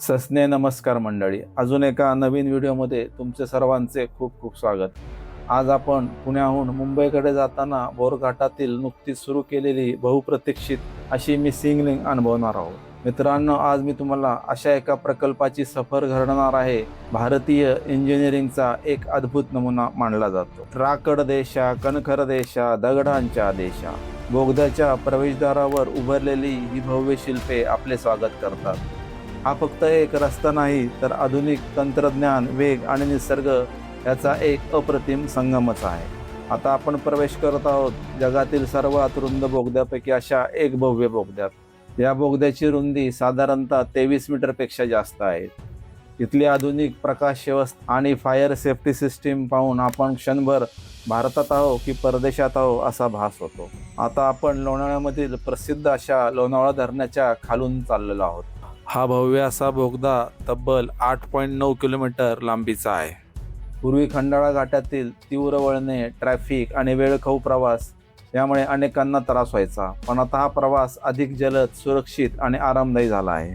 सस्ने नमस्कार मंडळी, अजून एका नवीन व्हिडिओमध्ये तुमचे सर्वांचे खूप खूप स्वागत। आज आपण पुण्याहून मुंबईकडे जाताना बोरघाटातील नुकतीच सुरू केलेली बहुप्रतीक्षित अशी मिसिंग लिंक अनुभवणार आहोत। मित्रांनो, आज मी तुम्हाला अशा एका प्रकल्पाची सफर घडवणार आहे। भारतीय इंजिनिअरिंगचा एक अद्भुत नमुना मानला जातो। राकड देशा, कणखर देशा, दगडांच्या देशा, बोगद्याच्या प्रवेशद्वारावर उभारलेली ही भव्य शिल्पे आपले स्वागत करतात। हा फक्त एक रस्ता नाही, तर आधुनिक तंत्रज्ञान, वेग आणि निसर्ग याचा एक अप्रतिम संगमच आहे। आता आपण प्रवेश करत आहोत जगातील सर्वात रुंद बोगद्यापैकी अशा एक भव्य बोगद्यात। या बोगद्याची रुंदी साधारणतः 23 मीटरपेक्षा जास्त आहे। इथली आधुनिक प्रकाश व्यवस्था आणि फायर सेफ्टी सिस्टीम पाहून आपण क्षणभर भारतात आहो की परदेशात आहो असा भास होतो। आता आपण लोणावळ्यामधील प्रसिद्ध अशा लोणावळा धरणाच्या खालून चाललेलो आहोत। हा भव्य असा बोगदा तब्बल 8.9 किलोमीटर लांबीचा आहे। पूर्वी खंडाळा घाटातील तीव्र वळणे, ट्रॅफिक आणि वेळखाऊ प्रवास यामुळे अनेकांना त्रास व्हायचा, पण आता हा प्रवास अधिक जलद, सुरक्षित आणि आरामदायी झाला आहे।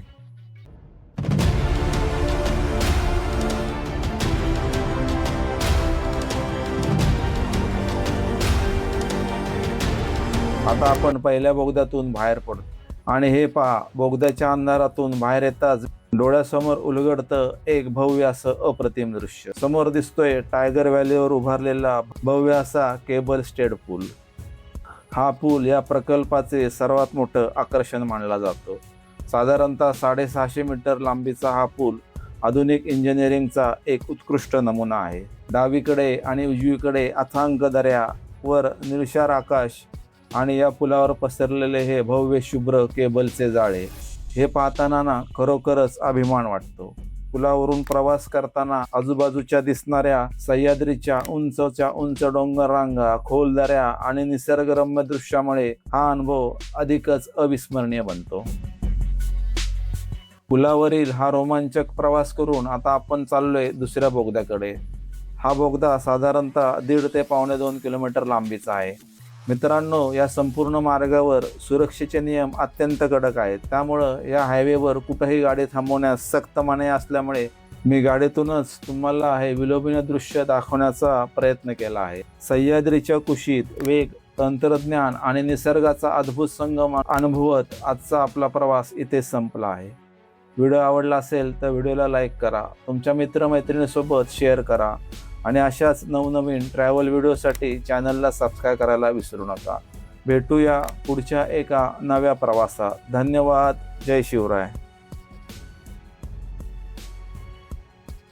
आता आपण पहिल्या बोगद्यातून बाहेर पडतो आणि हे पहा, बोगद्याच्या अंधारातून बाहेर येताच डोळ्यासमोर उलगडतं एक भव्य असं अप्रतिम दृश्य। समोर दिसतोय टायगर व्हॅलीवर उभारलेला भव्य असा केबल स्टेड पूल। हा पूल या प्रकल्पाचे सर्वात मोठं आकर्षण मानला जातो। साधारणतः 650 मीटर लांबीचा हा पूल आधुनिक इंजिनिअरिंगचा एक उत्कृष्ट नमुना आहे। डावीकडे आणि उजवीकडे अथांग दऱ्या, वर निळशार आकाश आणि या पुलावर पसरलेले हे भव्य शुभ्र केबलचे जाळे हे पाहताना ना खरोखरच अभिमान वाटतो। पुलावरून प्रवास करताना आजूबाजूच्या दिसणाऱ्या सह्याद्रीच्या उंच डोंगर रांगा, खोल दऱ्या आणि निसर्गरम्य दृश्यामुळे हा अनुभव अधिकच अविस्मरणीय बनतो। पुलावरील हा रोमांचक प्रवास करून आता आपण चाललोय दुसऱ्या बोगद्याकडे। हा बोगदा साधारणतः 1.5 ते 2.25 किलोमीटर लांबीचा आहे। मित्रांनो, या संपूर्ण मार्गावर सुरक्षेचे नियम अत्यंत कडक आहेत, त्यामुळं या हायवेवर कुठेही गाडी थांबवण्यास सक्त मनाई असल्यामुळे मी गाडीतूनच तुम्हाला हे विलोभनीय दृश्य दाखवण्याचा प्रयत्न केला आहे। सह्याद्रीच्या कुशीत वेग, तंत्रज्ञान आणि निसर्गाचा अद्भुत संगम अनुभवत आजचा आपला प्रवास इथे संपला आहे। व्हिडिओ आवडला असेल तर व्हिडिओला लाईक करा, तुमच्या मित्रमैत्रिणींसोबत शेअर करा आणि अशाच नवनवीन ट्रॅव्हल व्हिडिओसाठी चॅनलला सबस्क्राईब करायला विसरू नका। भेटूया पुढच्या एका नव्या प्रवासात। धन्यवाद। जय शिवराय।